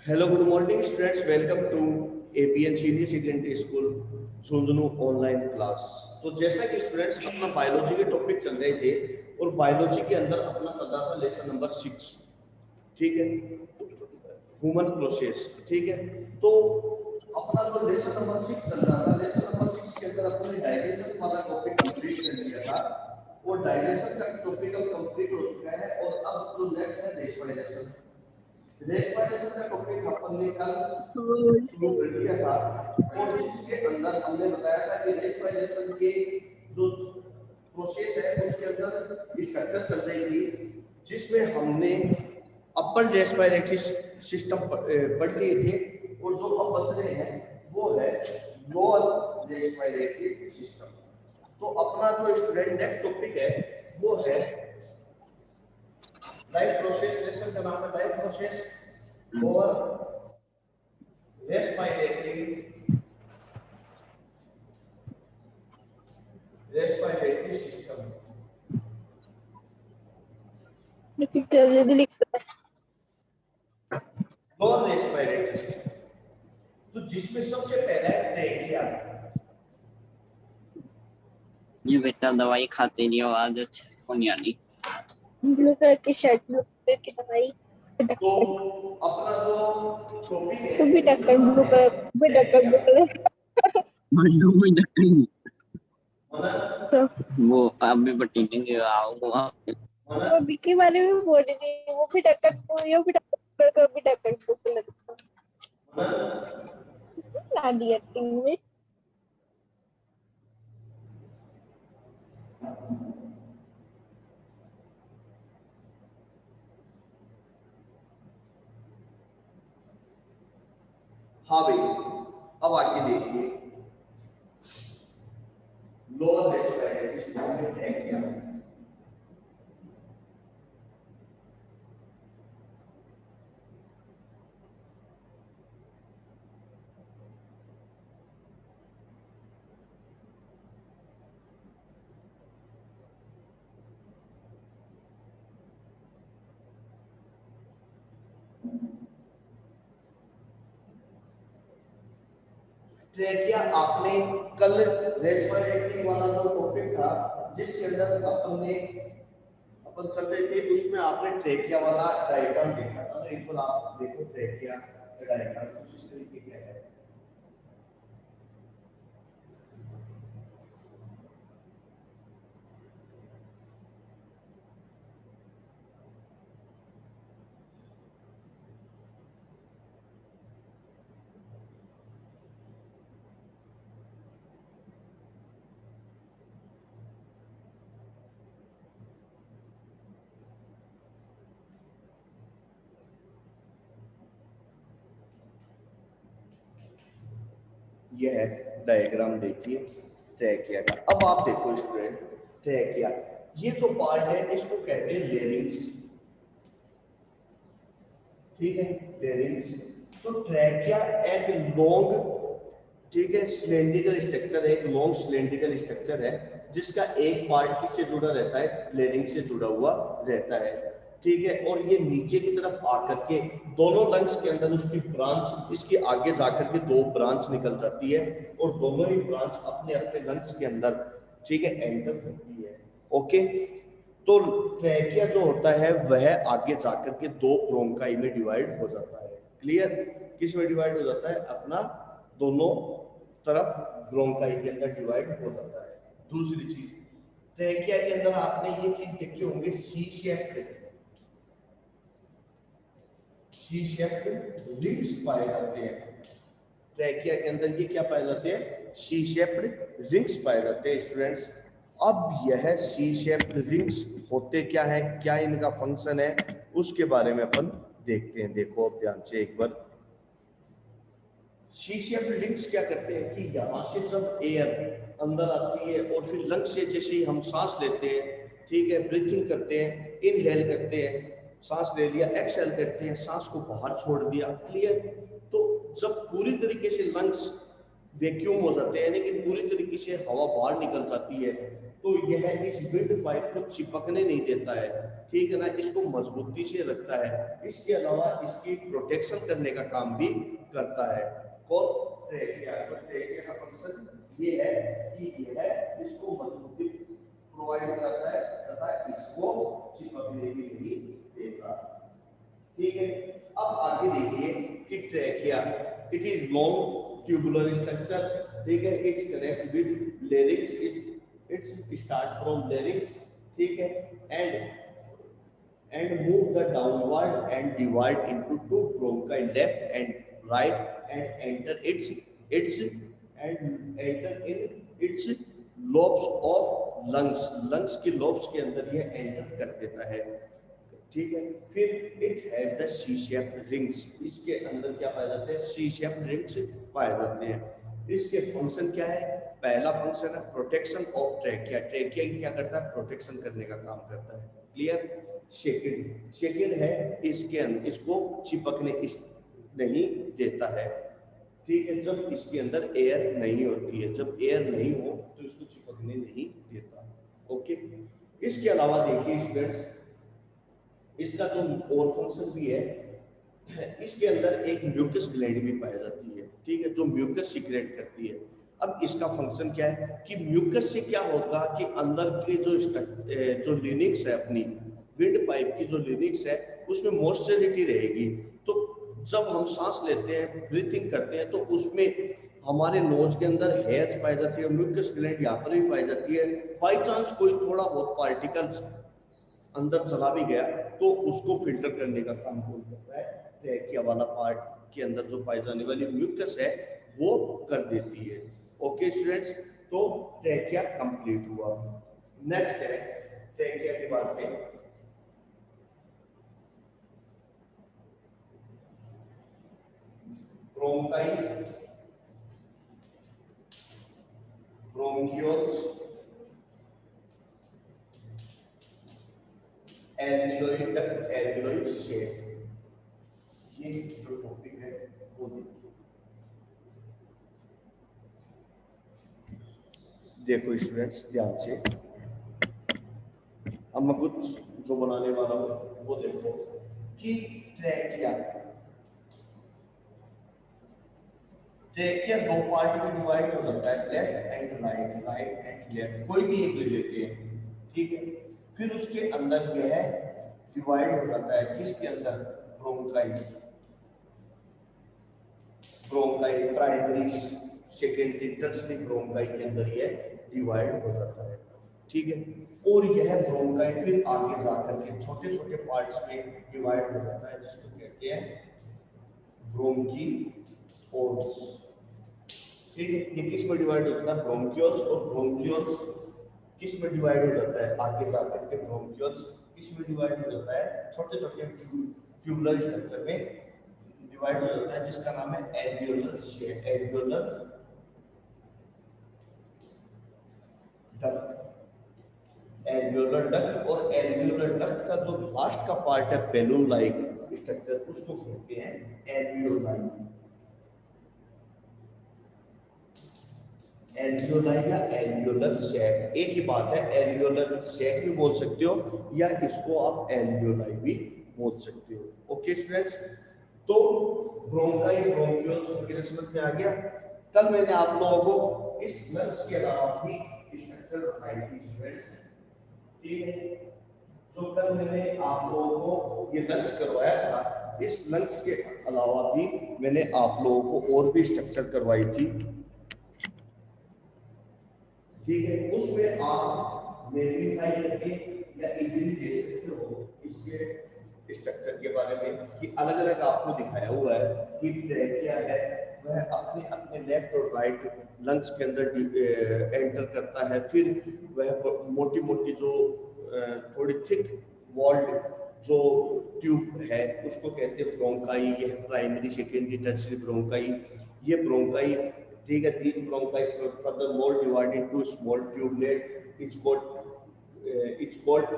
Hello, good morning, students. Welcome to APN Senior Secondary School, Jhunjhunu online class. तो जैसा कि students अपना biology के टॉपिक चल रहे थे और बायोलॉजी के अंदर अपना चल रहा था लेसन नंबर 6, ठीक है, ह्यूमन प्रोसेस, ठीक है। तो अपना जो लेसन नंबर 6 चल रहा था, लेसन नंबर 6 के अंदर अपने डाइजेशन वाला टॉपिक कंप्लीट कर लिया था और डाइजेशन का टॉपिक अब कंप्लीट हो चुका है। और अब जो नेक्स्ट है रेस्पिरेशन। रेस्पिरेशन का टॉपिक अपन ने कल शुरू कर दिया था और जिसके अंदर हमने बताया था कि रेस्पिरेशन के जो प्रोसेस है उसके अंदर स्ट्रक्चर चल रही थी, जिसमें हमने अपर रेस्पिरेटरी सिस्टम पढ़ लिए थे और जो अब बच रहे हैं वो है लोअर रेस्पिरेटरी सिस्टम। तो अपना जो स्टूडेंट नेक्स्ट टॉपिक है वो है लाइफ प्रोसेस। लेसन का नाम है लाइफ प्रोसेस और respiratory system. Non respiratory system, तो जिसमें सबसे पहला है ट्रेकिया। ये बेटा दवाई खाते नहीं हो, आज अच्छे से कौन यानी ब्लू कलर की शर्ट, ब्लू कलर की दवाई। तो अपना जो टॉपिक है तुम भी डक्कर ब्लू कलर, भी डक्कर ब्लू कलर। तो वो आप भी बटेंगे आओ वो बिकी बारे में बोल रही थी, वो भी डक्कर, वो भी डक्कर, भी डक्कर ब्लू कलर का लाडी एक्टिंग में। हाँ भाई, अब आगे देखिए लोअर रेस्पिरेटरी सिस्टम में ट्रेकिया। ट्रेकिया आपने कल रेस्पिरेटरी वाला जो टॉपिक था जिसके अंदर अपन चल रहे थे उसमें आपने ट्रेकिया वाला डायग्राम देखा था। तो एक बार आप देखो ट्रेकिया का डायग्राम कुछ इस तरीके का है। यह है डायग्राम, देखिए ट्रेकिया का। अब आप देखो स्टूडेंट, ट्रेकिया ये जो पार्ट है इसको कहते हैं लेरिंग्स, ठीक है, लेरिंग्स। तो ट्रेकिया एक लॉन्ग, ठीक है, सिलेंड्रिकल स्ट्रक्चर है, एक लॉन्ग सिलेंड्रिकल स्ट्रक्चर है जिसका एक पार्ट किससे जुड़ा रहता है, लेरिंग से जुड़ा हुआ रहता है, ठीक है। और ये नीचे की तरफ आकर के दोनों लंग्स के अंदर उसकी ब्रांच, इसके आगे जाकर के दो ब्रांच निकल जाती है और दोनों ही ब्रांच अपने अपने लंग्स के अंदर, ठीक है, एंटर होती है। ओके, तो ट्रेकिया जो होता है वह आगे जाकर के दो ब्रोंकाई में डिवाइड हो जाता है। क्लियर, किस में डिवाइड हो जाता है, अपना दोनों तरफ ब्रोंकाई के अंदर डिवाइड हो जाता है। दूसरी चीज, ट्रेकिया के अंदर आपने ये चीज देखी होंगे, सी शेप्ड रिंग्स पाए जाते हैं। ट्रेकिया के अंदर ये क्या पाए जाते हैं, सी शेप्ड रिंग्स पाए जाते हैं स्टूडेंट्स। अब यह सी शेप्ड रिंग्स होते क्या है, क्या इनका फंक्शन है, उसके बारे में अपन देखते हैं। देखो अब ध्यान से एक बार, सी शेप्ड रिंग्स क्या करते हैं कि यहाँ से जब एयर अंदर आती है और फिर लंग से जैसे ही हम सांस लेते हैं, ठीक है, ब्रीथिंग करते हैं, इनहेल करते हैं, सांस ले लिया, एक्सहेल करते हैं, सांस को बाहर छोड़ दिया। क्लियर, तो जब पूरी तरीके से लंग्स वैक्यूम हो जाते हैं, यानी कि पूरी तरीके से हवा बाहर निकल जाती है, तो यह इस विंड पाइप को चिपकने नहीं देता है, ठीक है ना, इसको मजबूती से रखता है। इसके अलावा इसकी प्रोटेक्शन करने का काम भी करता है। और ट्रेकिया, तो ट्रेकिया का फंक्शन ये है कि यह इसको मजबूती प्रोवाइड कराता है तथा इसको चिपकने भी नहीं देता, ठीक है। अब आगे देखिए कि trachea, it is long tubular structure, ठीक है, it's connect with larynx, it's start from larynx, ठीक है, and move the downward and divide into two bronchi, left and right, and enter in its lobes of lungs, lungs की lobes के अंदर यह enter कर देता है, ठीक है। फिर it has the C shaped rings, इसके अंदर क्या पाए जाते हैं, सी शेप्ड रिंग्स पाए जाते हैं। इसके फंक्शन क्या है, पहला फंक्शन है प्रोटेक्शन ऑफ ट्रेकिया, ट्रेकिया क्या करता है, प्रोटेक्शन करने का काम करता है, क्लियर। सेकंड है इसके अंदर इसको चिपकने नहीं देता है, ठीक है, जब इसके अंदर एयर नहीं होती है, जब एयर नहीं हो तो इसको चिपकने नहीं देता, ओके। इसके अलावा देखिए स्टूडेंट्स, इसका जो और फंक्शन भी है, इसके अंदर एक म्यूकस ग्लैंड भी पाई जाती है, ठीक है, जो म्यूकस सीक्रेट करती है। अब इसका फंक्शन क्या है कि म्यूकस से क्या होगा कि अंदर के जो लिनिक्स है, अपनी विंड पाइप की जो लिनिक्स है उसमें मॉइस्चरिटी रहेगी, तो जब हम सांस लेते हैं, ब्रीथिंग करते हैं, तो उसमें हमारे नोज के अंदर हेयर्स पाई जाती है, म्यूकस ग्लैंड यहाँ पर भी पाई जाती है। बाई चांस कोई थोड़ा बहुत पार्टिकल्स अंदर चला भी गया तो उसको फिल्टर करने का काम कौन करता है, ट्रेकिया वाला पार्ट के अंदर जो पाई जाने वाली म्यूकस है वो कर देती है, ओके स्टूडेंट्स। तो ट्रेकिया कंप्लीट हुआ। नेक्स्ट है ट्रेकिया के बाद में ब्रोंकाई, ब्रोंकियोल्स, एल्वियोलॉइड डक्ट, एल्वियोलॉइड शेप, ये जो टॉपिक है वो देखो स्टूडेंट्स ध्यान से। अब मैं कुछ जो बनाने वाला हूँ वो देखो कि ट्रेकिया, ट्रेकिया दो पार्ट में डिवाइड हो जाता है, left and right, right and left, कोई भी एक ले लेते हैं, ठीक है। फिर उसके अंदर यह डिवाइड हो जाता है, किसके अंदर, bronchi, bronchi primary secondary tertiary bronchi के अंदर यह डिवाइड हो जाता है, ठीक है। और यह ब्रोंकाई फिर आगे जाकर के छोटे छोटे पार्ट्स में डिवाइड हो जाता है, जिसको कहते हैं ब्रोंकियोल्स, ठीक है। ये किस में डिवाइड हो जाता है, ब्रोंकियोल्स, और ब्रोंकियोल्स किस में डिवाइड हो जाता है, आगे जाकर के ब्रोंकियोल्स किस में डिवाइड हो जाता है, छोटे छोटे ट्यूबुलर स्ट्रक्चर में डिवाइड हो जाता है, जिसका नाम है alveolar shape, alveolar duct, alveolar duct. और एल्वियोलर डक्ट का जो लास्ट का पार्ट है बैलून लाइक स्ट्रक्चर, उसको कहते हैं एल्वियोलाई, एल्वियोलाई या एल्वियोलर सैक, एक ही बात है, एल्वियोलर सैक भी बोल सकते हो या इसको आप एल्वियोलाई भी बोल सकते हो, ओके स्टूडेंट्स। तो ब्रोंकाई, ब्रोंकियोल्स वगैरह समझ में आ गया। कल मैंने आप लोगों को इस लंग्स के अलावा भी स्ट्रक्चर बताई थी स्टूडेंट्स, ठीक है। जो कल मैंने आप लोगों को ये लंग्स करवाया था, इस लंग्स के अलावा भी मैंने आप लोगों को और भी स्ट्रक्चर करवाई थी, ठीक है। उसमें आप वेरीफाई करके या इजीली देख सकते हो इसके स्ट्रक्चर के बारे में कि अलग अलग आपको दिखाया हुआ है कि ट्रेकिया है वह अपने अपने लेफ्ट और राइट लंग्स के अंदर एंटर करता है, फिर वह मोटी मोटी जो थोड़ी थिक वॉल्ड जो ट्यूब है उसको कहते हैं ब्रोंकाई, ये प्राइमरी सेकेंडरी टर्शियरी ब्रोंकाई, ये ब्रोंकाई, ठीक है। these bronchi furthermore divided into small tubulate, it's called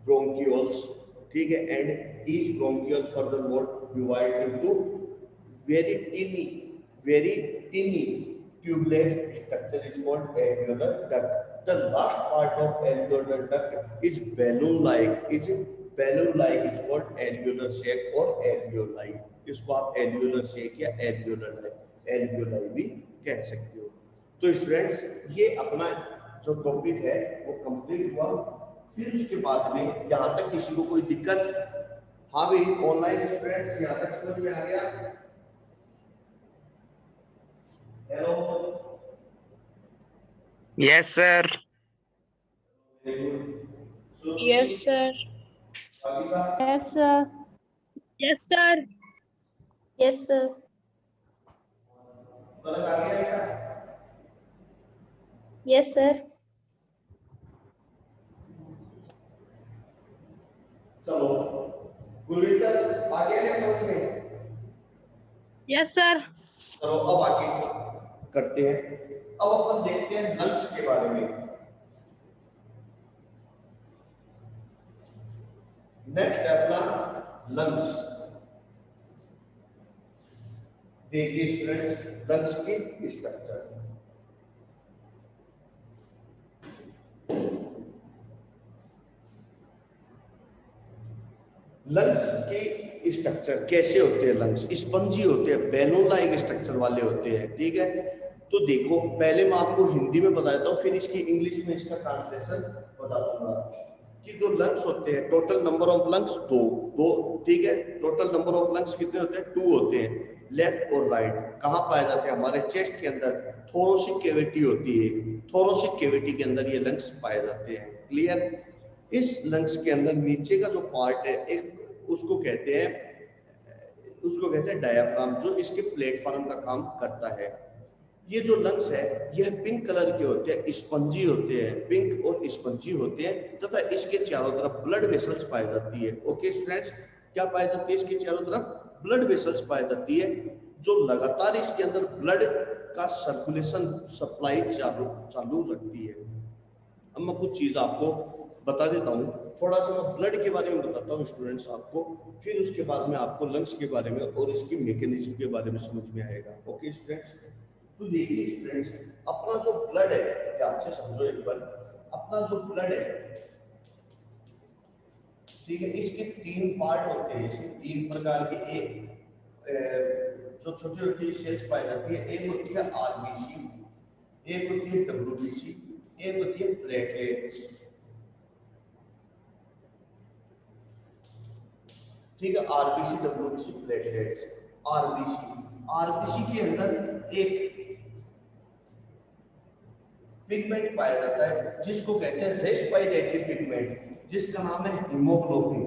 bronchioles, ठीक है। and each bronchiole furthermore divide into very tiny tubulate structure is called alveolar duct, the last part of alveolar duct is balloon like, is called alveolar sac or alveoli. इसको आप alveolar sac या alveoli भी कह सकते हो। तो students ये अपना जो टॉपिक है वो कंप्लीट हुआ। फिर उसके बाद में यहाँ तक किसी को कोई दिक्कत? हाँ भाई ऑनलाइन स्टूडेंट्स यहाँ तक समझ में आ गया? Hello, Yes, sir. Yes, sir. Yes, sir. Yes, sir. Yes, sir. Yes, sir. चलो गुरविंदर आ गया क्या समझ में? Yes, sir. चलो अब आगे करते हैं। अब अपन देखते हैं लंग्स के बारे में। नेक्स्ट है अपना लंग्स। देखिए स्टूडेंट्स लंग्स की स्ट्रक्चर। लंग्स के स्ट्रक्चर कैसे होते हैं? लंग्स स्पंजी होते हैं, बैलून लाइक स्ट्रक्चर वाले होते हैं। ठीक है, तो देखो पहले मैं आपको हिंदी में बता देता हूँ, फिर इसकी इंग्लिश में इसका ट्रांसलेशन बता दूंगा। कि जो लंग्स होते हैं, टोटल नंबर ऑफ लंग्स दो, ठीक है। टोटल नंबर ऑफ लंग्स कितने होते हैं? 2 होते हैं, लेफ्ट और राइट। कहाँ पाए जाते हैं? हमारे चेस्ट के अंदर थोरोसिक कैविटी होती है, थोरोसिक कैविटी के अंदर ये लंग्स पाए जाते हैं। क्लियर? इस लंग्स के अंदर नीचे का जो पार्ट है एक उसको कहते हैं डायाफ्राम, जो इसके प्लेटफॉर्म का काम करता है। ये जो लंग्स है यह पिंक कलर के होते हैं, स्पंजी होते हैं, पिंक और स्पंजी होते हैं, तथा इसके चारों तरफ ब्लड वेसल्स पाई जाती है। ओके स्टूडेंट्स, क्या पाई जाती है? इसके चारों तरफ ब्लड वेसल्स पाई जाती है, जो लगातार इसके अंदर ब्लड का सर्कुलेशन सप्लाई चालू रखती है। अब मैं कुछ चीज आपको बता देता हूँ, थोड़ा सा मैं ब्लड के बारे में बताता हूँ स्टूडेंट्स आपको, फिर उसके बाद में आपको लंग्स के बारे में और इसकी मैकेनिज्म के बारे में समझ में आएगा। ओके स्टूडेंट्स, तो देखिए स्टूडेंट्स अपना जो ब्लड है, ध्यान से समझो एक बार, अपना जो ब्लड है, ठीक है, इसके 3 पार्ट होते हैं, इसके 3 प्रकार के एक जो छोटी छोटी सेल्स पाई जाती है। एक होती है आरबीसी, एक होती है डब्ल्यूबीसी, एक होती है प्लेटलेट्स। ठीक है, आरबीसी, डब्ल्यूबीसी, प्लेटलेट्स। आरबीसी के अंदर एक पिगमेंट पाया जाता है जिसको कहते हैं रेस्पिरेटरी पिगमेंट, जिसका नाम है हीमोग्लोबिन।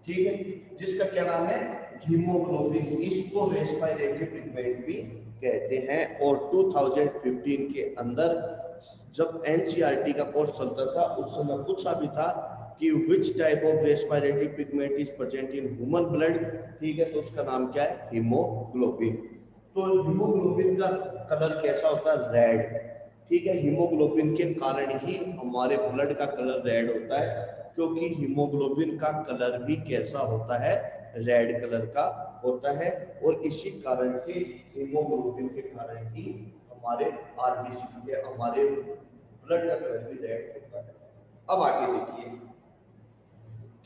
ठीक है, जिसका क्या नाम है? हीमोग्लोबिन। इसको रेस्पिरेटरी पिगमेंट भी कहते हैं। और 2015 के अंदर जब एनसीईआरटी का कोर्स चलता था उस समय पूछा भी था कि which type of respiratory pigment is present in human blood. ठीक है, तो उसका नाम क्या है? हीमोग्लोबिन। तो हीमोग्लोबिन का कलर कैसा होता है? रेड। ठीक है, हीमोग्लोबिन के कारण ही हमारे ब्लड का कलर रेड होता है, क्योंकि हीमोग्लोबिन का कलर भी कैसा होता है? रेड कलर का होता है। और इसी कारण से हीमोग्लोबिन के कारण ही हमारे आरबीसी के हमारे ब्लड का कलर भी रेड होता है। अब आगे देखिए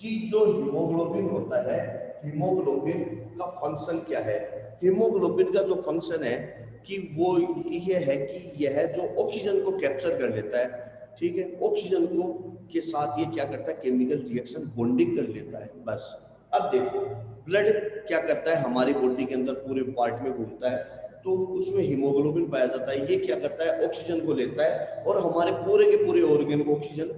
कि जो हीमोग्लोबिन होता है, हीमोग्लोबिन का फंक्शन क्या है? हीमोग्लोबिन का जो फंक्शन है कि वो ये है कि यह जो ऑक्सीजन को कैप्चर कर लेता है, ठीक है, ऑक्सीजन को के साथ ये क्या करता है? केमिकल रिएक्शन बॉन्डिंग कर लेता है, बस। अब देखो ब्लड क्या करता है? हमारी बॉडी के अंदर पूरे पार्ट में घूमता है, तो उसमें हीमोग्लोबिन पाया जाता है। ये क्या करता है? ऑक्सीजन को लेता है और हमारे पूरे के पूरे ऑर्गन को ऑक्सीजन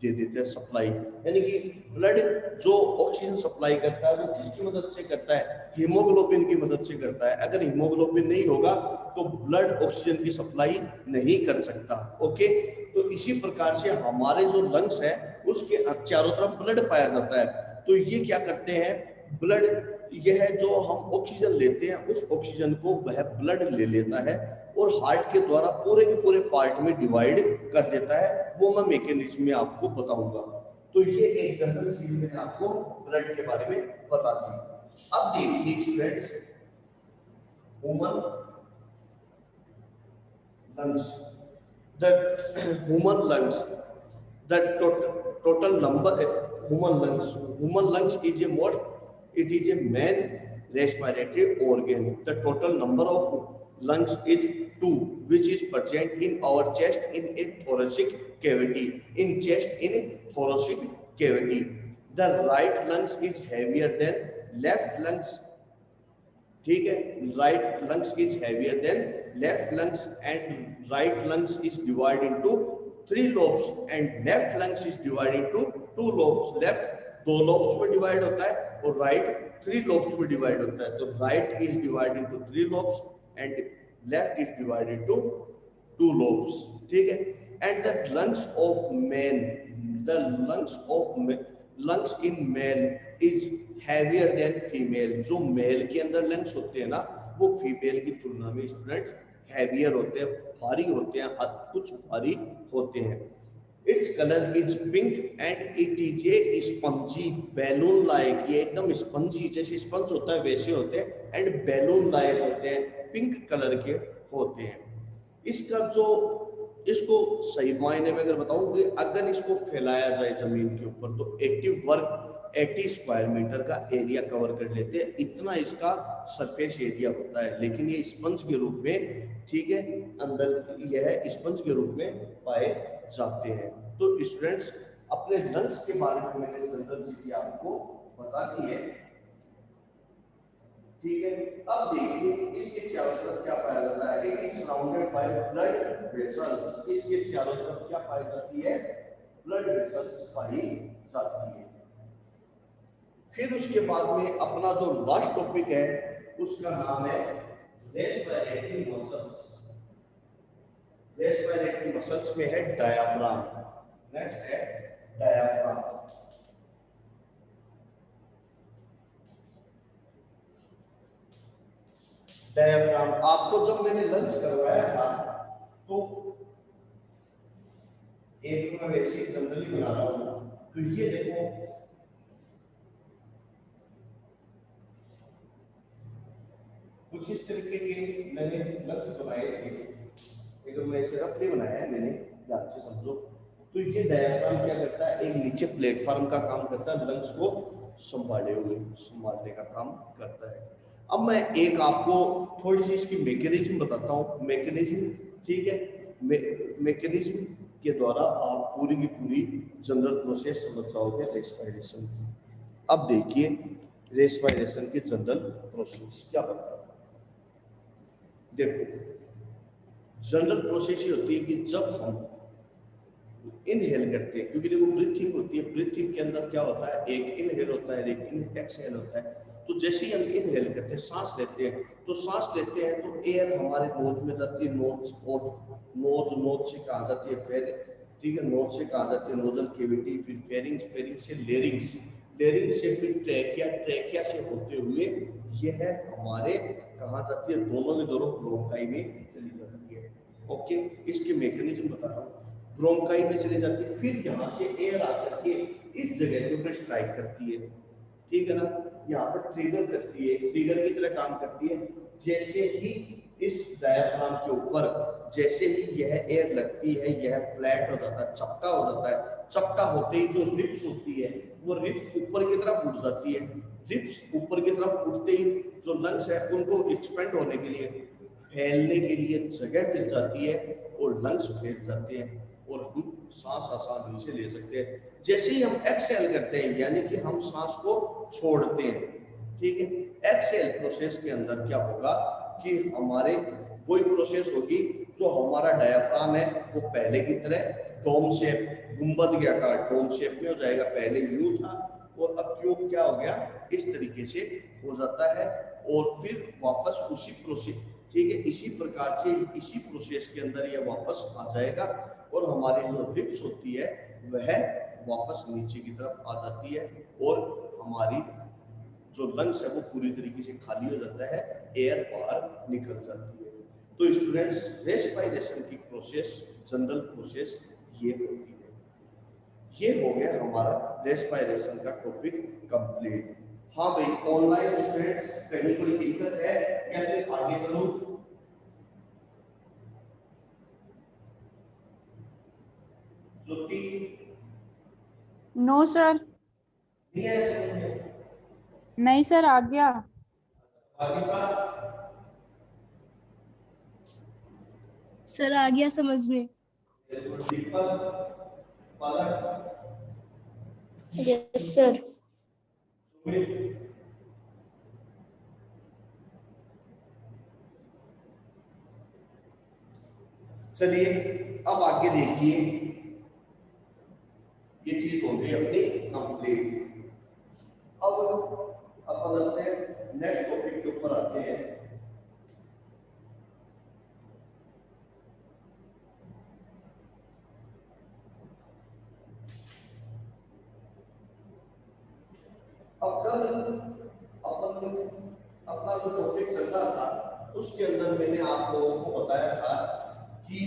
दे देते हैं, सप्लाई। यानी कि ब्लड जो ऑक्सीजन सप्लाई करता है वो किसकी मदद से करता है? हीमोग्लोबिन की मदद से करता है। अगर हीमोग्लोबिन नहीं होगा तो ब्लड ऑक्सीजन की सप्लाई नहीं कर सकता। ओके, तो इसी प्रकार से हमारे जो लंग्स है उसके चारों तरफ ब्लड पाया जाता है। तो ये क्या करते हैं? ब्लड, यह जो हम ऑक्सीजन लेते हैं उस ऑक्सीजन को वह ब्लड ले लेता है और हार्ट के द्वारा पूरे के पूरे पार्ट में डिवाइड कर देता है। वो मैं मैकेनिज्म में आपको बताऊंगा। तो ये एक जनरल चीज मैंने आपको ब्लड के बारे में बता दी। अब देखिए students, human lungs. The human lungs, the total number human lungs is it is a main respiratory organ. The total number of lungs is 2, which is present in our chest in a thoracic cavity. The right lungs is heavier than left lungs. ठीक है, right lungs is heavier than left lungs and right lungs is divide into 3 lobes and left lungs is divide into 2 lobes. Left 2 lobes में divide होता है और right 3 lobes में divide होता है. तो right is divide into 3 lobes and left is divide into 2 lobes. ठीक है. And the lungs of man, the lungs in man is heavier than female. जो मेल के अंदर लंग्स होते हैं ना, वो फीमेल की तुलना में स्टूडेंट्स हैवियर होते हैं, भारी होते हैं, कुछ भारी होते हैं. Its colour is pink and it is a spongy balloon like. ये एकदम स्पंजी, जैसे स्पंज होता है वैसे होते हैं एंड बैलून लाइक होते हैं, पिंक कलर के होते हैं. इसका जो इसको सही मायने में अगर बताऊं कि अगर इसको फैलाया जाए जमीन के ऊपर तो 80 स्क्वायर मीटर का एरिया कवर कर लेते हैं. इतना इसका सरफेस एरिया होता है. लेकिन ये स्पंज के रूप में, ठीक है, अंदर यह स्पंज के रूप में पाए जाते हैं. तो स्टूडेंट्स अपने लंग्स के बारे में मैंने जनरल चीजें आपको बता दी है. ठीक है. अब देखिए इसके चारों तरफ क्या पाया जाता है. It is surrounded by blood vessels. इसके चारों तरफ क्या पाई जाती है? ब्लड वेसल्स पाई जाती है. फिर उसके बाद में अपना जो लास्ट टॉपिक है उसका नाम है रेस्पिरेटरी मसल्स. रेस्पिरेटरी मसल्स में है डायाफ्राम. नेक्स्ट है डायाफ्राम. डायाफ्राम आपको जब मैंने लंच करवाया था तो एक मैं वैसे जनरली बना रहा हूं. तो ये देखो कुछ इस तरीके के मैंने लंग्स बनाए थे. एक मैं इसे रफली बनाया है मैंने, ध्यान से समझो. तो ये डायाफ्राम क्या करता है? एक नीचे प्लेटफॉर्म का काम करता है, लंग्स को संभालने का काम करता है. अब मैं एक आपको थोड़ी सी इसकी मैकेनिज्म बताता हूँ. मैकेनिज्म, ठीक है, मैकेनिज्म के द्वारा आप पूरी की पूरी जनरल प्रोसेस समझ जाओगे रेस्पिरेशन की. अब देखिए रेस्पिरेशन की जनरल प्रोसेस क्या बताता है. देखो जनरल प्रोसेस ये होती है कि जब हम इनहेल करते हैं, क्योंकि देखो ब्रीथिंग होती है, ब्रीथिंग के अंदर क्या होता है? एक इनहेल होता है, एक एक्सहेल होता है. तो जैसे ही हम इनहेल करते हैं, सांस लेते हैं, तो सांस लेते हैं तो एयर हमारे नोज में जाती है. नोज से कहा जाती है फेर, ठीक है, नोज से कहा जाती है नोजल कैविटी, फिर फेरिंग्स से लेरिंग्स से फिर ट्रैकिया से होते हुए यह हमारे कहा जाती है दोनों में दोनों ब्रोंकाई में चली जाती है. ओके, इसके मैकेनिज्म बता रहा हूँ. ब्रोंकाई में चली जाती है, फिर यहाँ से एयर आकर के इस जगह के ऊपर स्ट्राइक करती है. ठीक है ना, यहाँ पर ट्रिगर करती है, ट्रिगर की तरह काम करती है. जैसे ही इस डायाफ्राम के ऊपर जैसे ही यह एयर लगती है, यह फ्लैट हो जाता है, चपटा हो जाता है. चपटा होते ही जो रिब्स होती है वो रिब्स ऊपर की तरफ उठ जाती है. रिब्स ऊपर की तरफ उठते ही जो लंग्स है उनको एक्सपेंड होने के लिए, फैलने के लिए जगह मिल जाती है और लंग्स फैल जाते हैं और हम सांस आसानी से ले सकते हैं. जैसे ही हम एक्सहेल करते हैं यानी कि हम सांस को छोड़ते हैं, ठीक है, एक्सहेल प्रोसेस के अंदर क्या होगा कि हमारे वही प्रोसेस होगी जो हमारा डायाफ्राम है वो पहले की तरह डोम शेप, गुंबद के आकार डोम शेप में हो जाएगा. पहले यू था और अब क्यूब क्या हो गया, इस तरीके से हो जाता है. और फिर वापस उसी प्रोसेस, ठीक है, इसी प्रकार से इसी प्रोसेस के अंदर यह वापस आ जाएगा और हमारी जो रिब्स होती है वह वापस नीचे की तरफ आ जाती है और हमारी जो लंग्स है वो पूरी तरीके से खाली हो जाता है, एयर बाहर निकल जाती है. तो स्टूडेंट्स रेस्पिरेशन की प्रोसेस, जनरल प्रोसेस ये होती है. ये हो गया हमारा रेस्पिरेशन का टॉपिक कंप्लीट. हाँ भाई, ऑनलाइन स्टूडेंट्स कहीं कोई दिक्कत है या फिर आगे चलो? ज्योति No, sir. नहीं है समझ में? नहीं सर, आ गया। वागिसा सर आ गया समझ में। दीपक पलक यस सर। सुमित चलिए अब आगे देखिए, ये चीज हो गई अपनी कंप्लीट। अब अपन अपने नेक्स्ट टॉपिक के ऊपर आते हैं। अब कल अपन अपना जो टॉपिक चल रहा था उसके अंदर मैंने आप लोगों को बताया था कि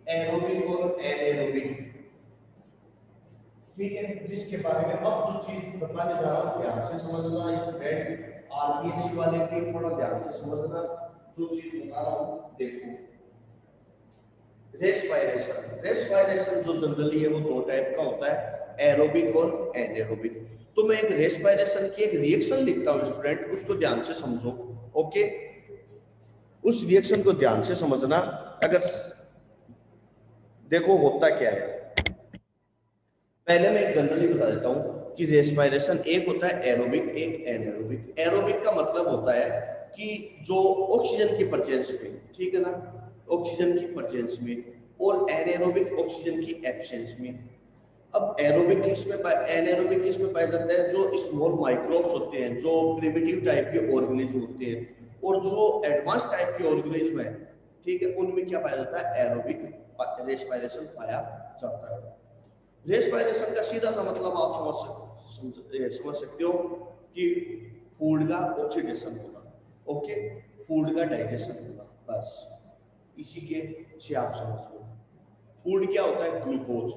एरोबिक और एनारोबिक, ठीक है, जिसके बारे में अब जो चीज बताने जा रहा हूँ ध्यान से समझना। स्टूडेंट आरबीएससी वाले भी थोड़ा ध्यान से समझना जो चीज बता रहा हूँ। देखो रेस्पिरेशन, रेस्पिरेशन जो जनरली है वो दो टाइप का होता है, एरोबिक और एनारोबिक। तो मैं एक रेस्पिरेशन की एक रिएक्शन लिखता हूँ स्टूडेंट, उसको ध्यान से समझो। ओके, उस रिएक्शन को ध्यान से समझना। अगर देखो होता क्या है, पहले मैं एक जनरली बता देता हूँ कि रेस्पिरेशन एक होता है एरोबिक, एक एनारोबिक। एरोबिक का मतलब होता है कि जो ऑक्सीजन की प्रेजेंस में, ठीक है ना, ऑक्सीजन की प्रेजेंस में, और एनारोबिक ऑक्सीजन की एब्सेंस में। अब एरोबिक किसमें एनारोबिक किसमें पाया जाता है? जो स्मॉल माइक्रोब्स होते हैं, जो प्रिमिटिव टाइप के ऑर्गेनिज्म होते हैं, और जो एडवांस टाइप के ऑर्गेनिज्म है, ठीक है, उनमें क्या पाया जाता है? एरोबिक रेस्पिरेशन पाया जाता है। रेस्पिरेशन का सीधा सा मतलब आप समझ सकते हो कि फूड का ऑक्सीडेशन होना, ओके, फूड का डाइजेशन होना, बस इसी के से आप समझ लो। फूड क्या होता है? ग्लूकोज।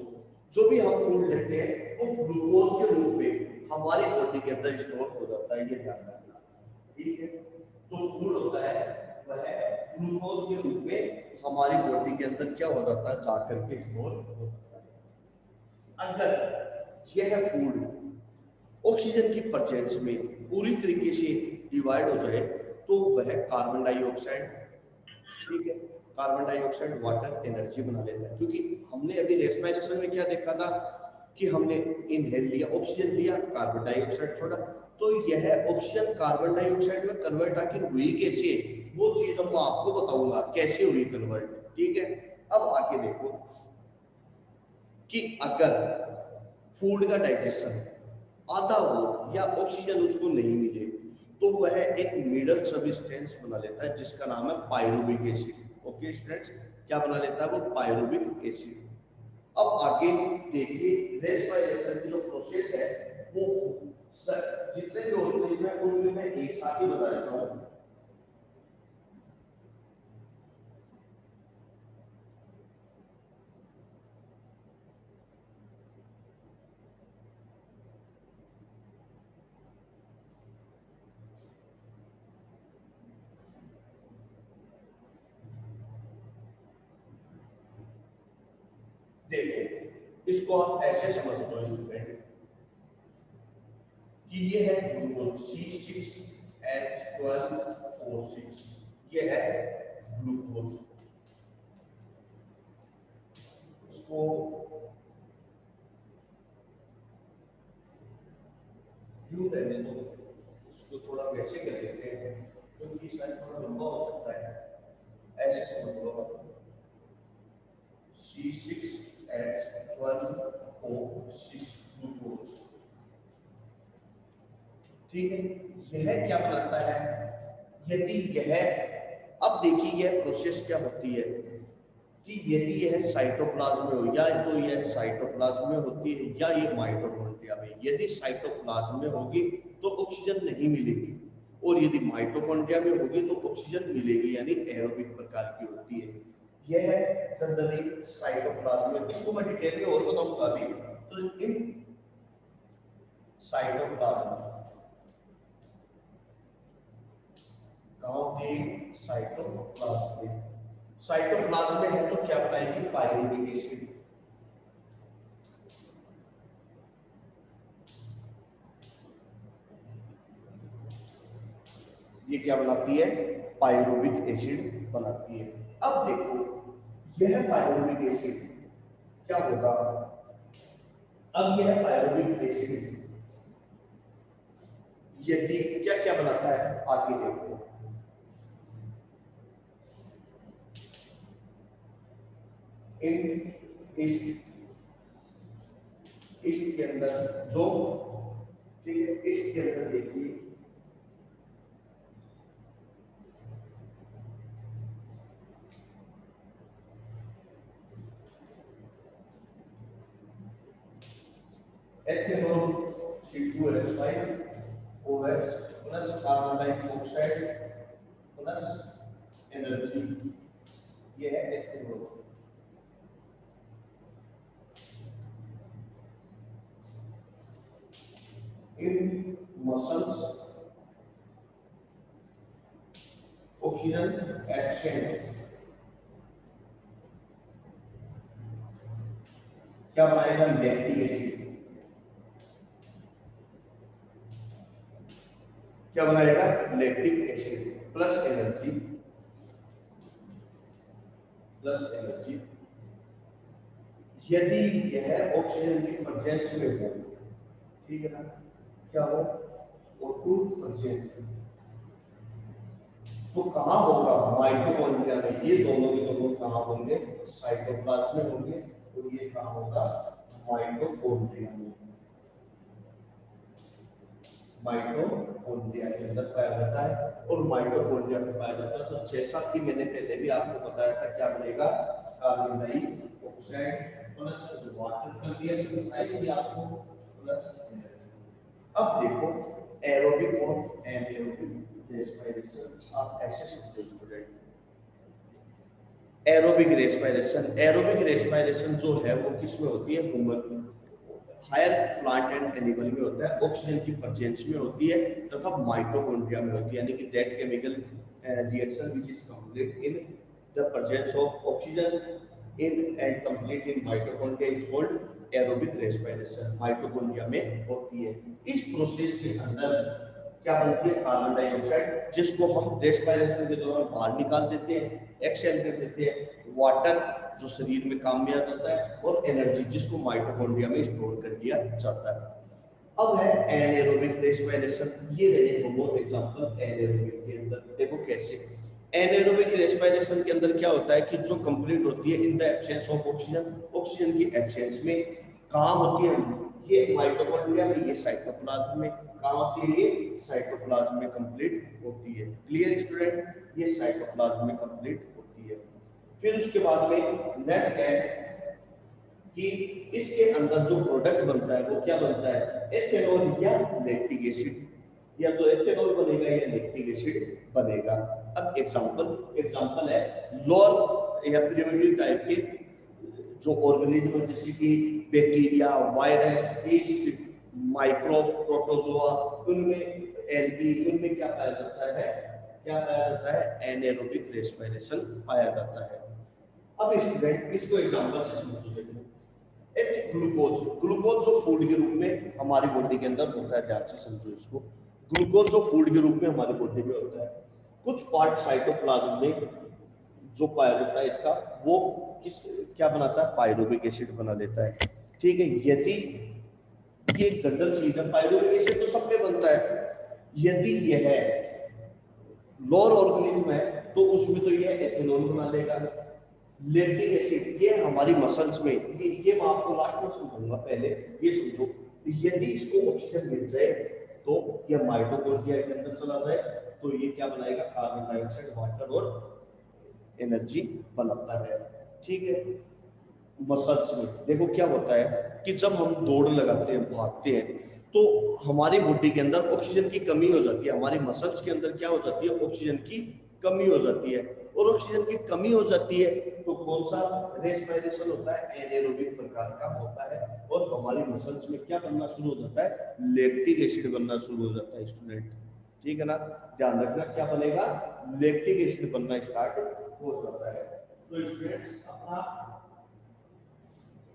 जो भी हम फूड लेते हैं वो ग्लूकोज के रूप में हमारी बॉडी के अंदर स्टोर हो जाता है, ये ध्यान रखना, ठीक है। जो फूड होता है वह ग्लूकोज के रूप में हमारी बॉडी के अंदर क्या हो जाता है? जाकर के स्टोर हो जाता है। अगर यह फूड ऑक्सीजन की प्रेजेंस में पूरी तरीके से डिवाइड हो जाए तो वह कार्बन डाइऑक्साइड, ठीक है, कार्बन डाइऑक्साइड वाटर एनर्जी बना लेता है। क्योंकि हमने अभी रेस्पिरेशन में क्या देखा था कि हमने इनहेल लिया, ऑक्सीजन लिया, कार्बन डाइऑक्साइड छोड़ा, तो यह ऑक्सीजन कार्बन डाइऑक्साइड में कन्वर्ट आखिर हुई कैसे, वो चीज मैं आपको बताऊंगा कैसे हुई कन्वर्ट, ठीक है। अब आगे देखो कि अगर फूड का डाइजेशन आधा हो या ऑक्सीजन उसको नहीं मिले तो वह एक मिडल सब्सटेंस बना लेता है जिसका नाम है पायरुविक एसिड। ओके स्टूडेंट्स, क्या बना लेता है वो? Pyruvic acid. अब आगे देखिए रेस्पिरेशन की जो प्रोसेस है वो जितने भी ऑर्गेनिज्म है उनमें मैं एक साथ ही बता देता हूँ। देखो इसको आप ऐसे समझ लो स्टूडेंट कि ये है ग्लूकोज C6H12O6, ये है ग्लूकोज। इसको क्यों रहने दो, इसको थोड़ा वैसे कर लेते हैं क्योंकि शायद थोड़ा लंबा हो सकता है। ऐसे समझ लो C6H12O6 ग्लूकोज, ठीक है। यह क्या बनाता है? यदि यह, अब देखिए यह प्रोसेस क्या होती है कि यदि यह साइटोप्लाज्म में हो, या तो यह साइटोप्लाज्म में होती है या ये माइटोकॉन्ड्रिया में। यदि साइटोप्लाज्म में होगी तो ऑक्सीजन नहीं मिलेगी, और यदि माइटोकॉन्ड्रिया में होगी तो ऑक्सीजन मिलेगी, यानी एरोबिक प्रकार की होती है। यह जनरली साइटोप्लाज्म में, इसको मैं डिटेल में और बताऊंगा अभी। तो इन साइटोप्लाज्म साइटोप्लाज्म में है तो क्या बनाएगी? Pyruvic acid. ये क्या बनाती है, पायरुविक एसिड बनाती है। अब देखो यह पायरुविक एसिड क्या होगा, अब यह पायरुविक एसिड यदि क्या क्या बनाता है, आगे देखो इन इसके अंदर जो, ठीक है, इसके अंदर देखिए ethanol C2H5 OH plus carbon dioxide plus energy, ये है एथेनॉल। इन मसल्स ऑक्सीजन एक्सचेंज क्या बनाएगा, लैक्टिक एसिड, क्या बनाएगा, lactic acid plus energy, plus energy. यदि यह ऑक्सीजन की प्रेजेंस में हो, ठीक है ना, क्या हो, O2 प्रेजेंट, तो कहां होगा, माइटोकॉन्ड्रिया में। ये दोनों के दोनों कहां होंगे, साइटोप्लाज्म में होंगे, और ये कहां होगा, माइटोकॉन्ड्रिया में। माइटोकॉन्ड्रिया के अंदर पाया जाता है, और माइटोकॉन्ड्रिया में पाया जाता है। तो जैसा कि मैंने पहले भी आपको बताया था, क्या बनेगा, कार्बन डाइऑक्साइड प्लस वाटर का रिएक्शन बताई आपको, प्लस एनर्जी। अब देखो एरोबिक और एनारोबिक रेस्पिरेशन आप ऐसे समझो स्टूडेंट। एरोबिक रेस्पिरेशन जो है वो किसमें होती है, human higher plant and animal में होता है, ऑक्सीजन की प्रेजेंस में होती है, तथा माइटोकॉन्ड्रिया में होती है, यानी कि that chemical reaction which is complete in the presence of oxygen in and complete in mitochondria is called aerobic respiration, mitochondria में होती है। इस प्रोसेस के अंदर क्या बनती है, कार्बन डाइऑक्साइड, जिसको हम रेस्पिरेशन के दौरान बाहर निकाल देते हैं, एक्सहेल कर देते हैं, वाटर जो शरीर में काम में आ जाता है, और एनर्जी जिसको माइटोकॉन्ड्रिया में स्टोर कर लिया जाता है। अब है एनारोबिक रेस्पिरेशन, ये रहे दोनों एग्जांपल एनारोबिक के अंदर। देखो कैसे एनारोबिक रेस्पिरेशन के अंदर क्या होता है कि जो कंप्लीट होती है in the absence of oxygen, oxygen की एब्सेंस में। कहाँ होती है, ये माइटोकॉन्ड्रिया में, ये साइटोप्लाज्म में। कहाँ होती है, ये साइटोप्लाज्म में कंप्लीट होती है। क्लियर स्टूडेंट, ये साइटोप्लाज्म में कंप्लीट होती है। फिर उसके बाद में नेक्स्ट है कि इसके अंदर जो प्रोडक्ट बनता है वो क्या बनता है, एथेनॉल या लैक्टिक एसिड, या तो एथेनॉल बनेगा या लैक्टिक एसिड बनेगा। अब एग्जांपल है लोअर या प्रिमिटिव टाइप के जो ऑर्गेनिज्म जैसे कि bacteria, virus, yeast, microbe, protozoa, उनमें एल्गी, उनमें क्या पाया जाता है, एनारोबिक रेस्पिरेशन पाया जाता है। अब स्टूडेंट इसको एग्जांपल से समझो। देखो ग्लूकोज जो फूड के रूप में हमारी बॉडी के अंदर होता है, ध्यान से समझो इसको। ग्लूकोज जो फूड के रूप में हमारी बॉडी में होता है, कुछ पार्ट साइटोप्लाज्म में जो पाया जाता है इसका, वो क्या बनाता है, पायरुविक एसिड बना लेता है। ठीक है, यदि ये एक जनरल चीज है, पायरुविक एसिड तो सब में बनता है। यदि यह लोअर ऑर्गेनिज्म है तो उसमें तो यह एथेनॉल बना लेगा। लैक्टिक एसिड ये हमारी मसल्स में, ये मैं आपको लास्ट में समझाऊंगा, पहले ये समझो। यदि इसको ऑक्सीजन मिल जाए तो यह माइटोकॉन्ड्रिया के अंदर चला जाए तो ये क्या बनाएगा, कार्बन डाइऑक्साइड, वाटर और एनर्जी बनाता है। ठीक है, मसल्स में देखो क्या होता है कि जब हम दौड़ लगाते हैं, भागते हैं, तो हमारी बॉडी के अंदर ऑक्सीजन की कमी हो जाती है। हमारे मसल्स के अंदर क्या हो जाती है, ऑक्सीजन की कमी हो जाती है। और ऑक्सीजन की कमी हो जाती है तो कौन सा रेस्पिरेशन होता है, एनारोबिक प्रकार का होता है। और हमारी मसल्स में क्या बनना शुरू हो जाता है, लैक्टिक एसिड बनना शुरू हो जाता है स्टूडेंट। ठीक है ना, ध्यान रखना क्या बनेगा, लैक्टिक एसिड बनना स्टार्ट हो जाता है। तो स्टूडेंट्स अपना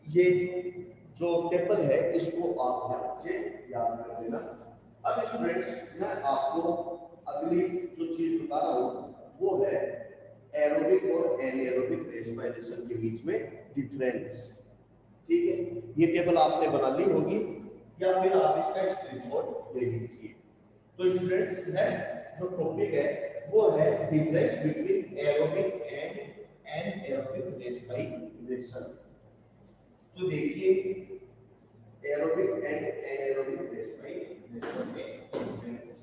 ये जो टेबल है इसको आप ध्यान से याद कर लेना। अब स्टूडेंट्स मैं आपको अगली जो चीज बता रहा हूँ वो है एरोबिक और एनएरोबिक रेस्पिरेशन के बीच में डिफरेंस। ठीक है, ये टेबल आपने बना ली होगी या फिर आप इसका स्क्रीनशॉट ले लीजिए। तो स्टूडेंट्स नेक्स्ट जो टॉपिक है वो है difference between aerobic and anaerobic respiration. तो देखिए एरोबिक एंड एनएरोबिक रेस्पिरेशन में डिफरेंस।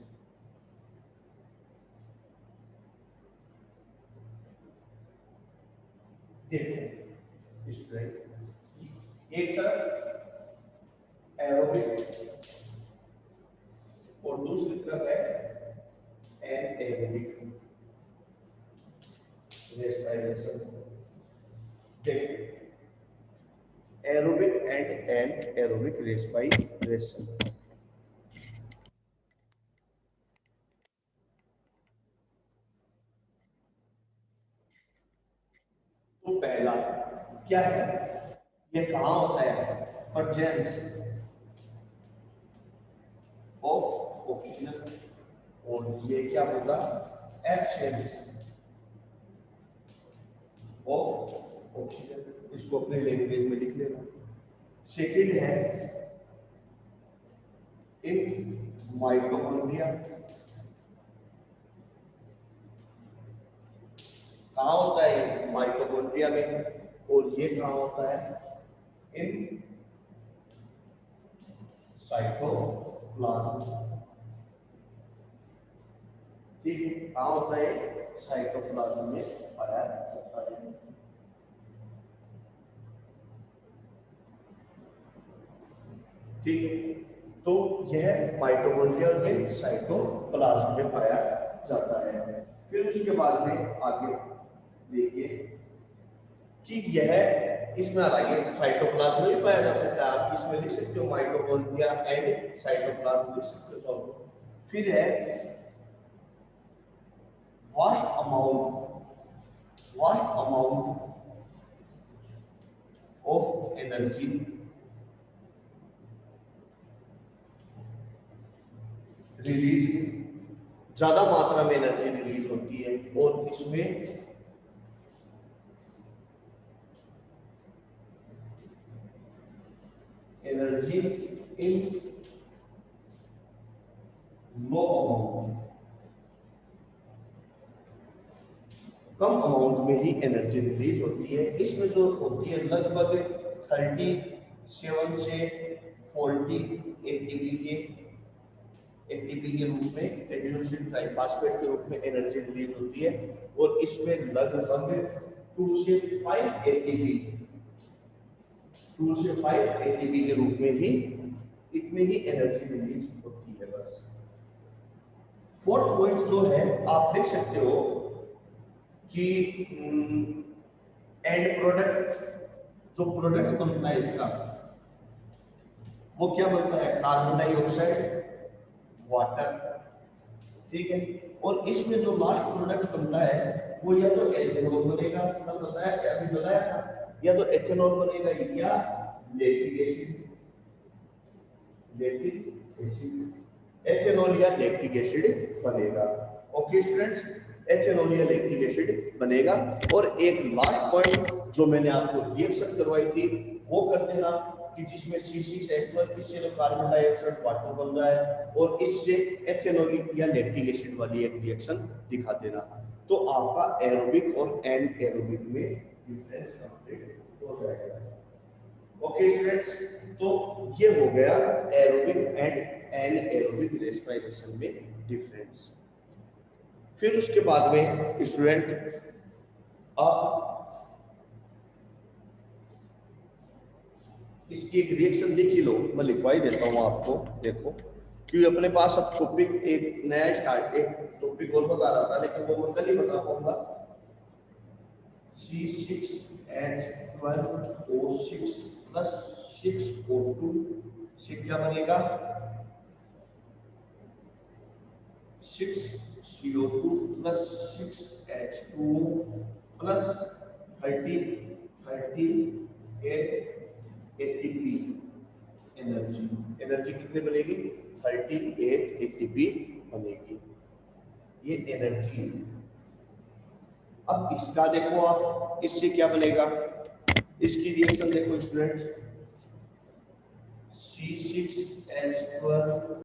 देखो स्टूडेंट, एक तरफ एरोबिक और दूसरी तरफ है एनएरोबिक रेस्पिरेशन। देखो एरोबिक एंड एनएरोबिक रेस्पिरेशन। तो पहला क्या है, ये कहां होता है, प्रेजेंस ऑफ ऑक्सीजन, और ये क्या होगा, एब्सेंस ऑफ ऑक्सीजन। इसको अपने लैंग्वेज में लिख लेना। सेकंड है इन माइटोकॉन्ड्रिया, कहाँ होता है माइटोकॉन्ड्रिया में, और ये कहाँ होता है इन साइटोप्लाज्म। ठीक है, कहाँ होता है साइटोप्लाज्म में पाया जाता है। ठीक है, तो यह माइटोकॉन्ड्रिया के साइटोप्लाज्म में पाया जाता है। फिर उसके बाद में आगे देखिए कि यह इसमें अलग साइटोप्लाज्म में पाया जा सकता है। आप इसमें लिख सकते हो माइटोकॉन्ड्रिया एंड साइटोप्लाज्म लिख सकते हो। सॉल्व। फिर है vast amount of energy release, ज्यादा मात्रा में एनर्जी रिलीज होती है, और इसमें energy in low amount, come amount में ही एनर्जी रिलीज होती है। इसमें जो होती है लगभग 37 से 40 एटीपी के रूप में, एडिनोसिन ट्राइफॉस्फेट के रूप में एनर्जी रिलीज होती है, और इसमें लगभग 2 से 5 एटीपी के रूप में ही इतनी ही एनर्जी रिलीज होती है बस। फोर्थ पॉइंट जो है आप लिख सकते हो कि एंड प्रोडक्ट, जो प्रोडक्ट बनता है इसका वो क्या बनता है, कार्बन डाइऑक्साइड, वाटर। ठीक है, और इसमें जो लास्ट प्रोडक्ट बनता है वो या तो एथेनॉल बनेगा, कल बताया क्या, अभी बताया था, या तो एथेनॉल बनेगा या लैक्टिक एसिड, एथेनॉल या लैक्टिक एसिड बनेगा। ओके स्टूडेंट्स, एथेनॉल या लैक्टिक एसिड बनेगा। और एक लास्ट पॉइंट जो मैंने आपको रिएक्शन करवाई थी वो कर देना कि जिसमें C6H12, इससे जो कार्बन डाइऑक्साइड वाटर बन रहा है, और इससे एथेनॉल या लैक्टिक एसिड वाली एक रिएक्शन दिखा देना। तो आपका एरोबिक और एनएरोबिक में डिफरेंस कंप्लीट हो जाएगा। ओके स्टूडेंट्स, तो ये हो गया एरोबिक एंड एनएरोबिक रेस्पिरेशन में डिफरेंस। फिर उसके बाद में स्टूडेंट इसकी एक रिएक्शन देख ही लो, मैं लिखवा ही देता हूँ आपको। देखो, क्योंकि अपने पास अब टॉपिक एक नया स्टार्ट, एक टॉपिक और बता रहा था लेकिन वो मैं कल ही बता पाऊंगा। C6H12O6 प्लस 6O2 से क्या बनेगा, 6CO2 plus 6H2O plus 38 ATP energy. Energy कितनी बनेगी, 38 एटीपी बनेगी। ये एनर्जी है। अब इसका देखो आप, इससे क्या बनेगा, इसकी रिएक्शन देखो स्टूडेंट्स, C6H12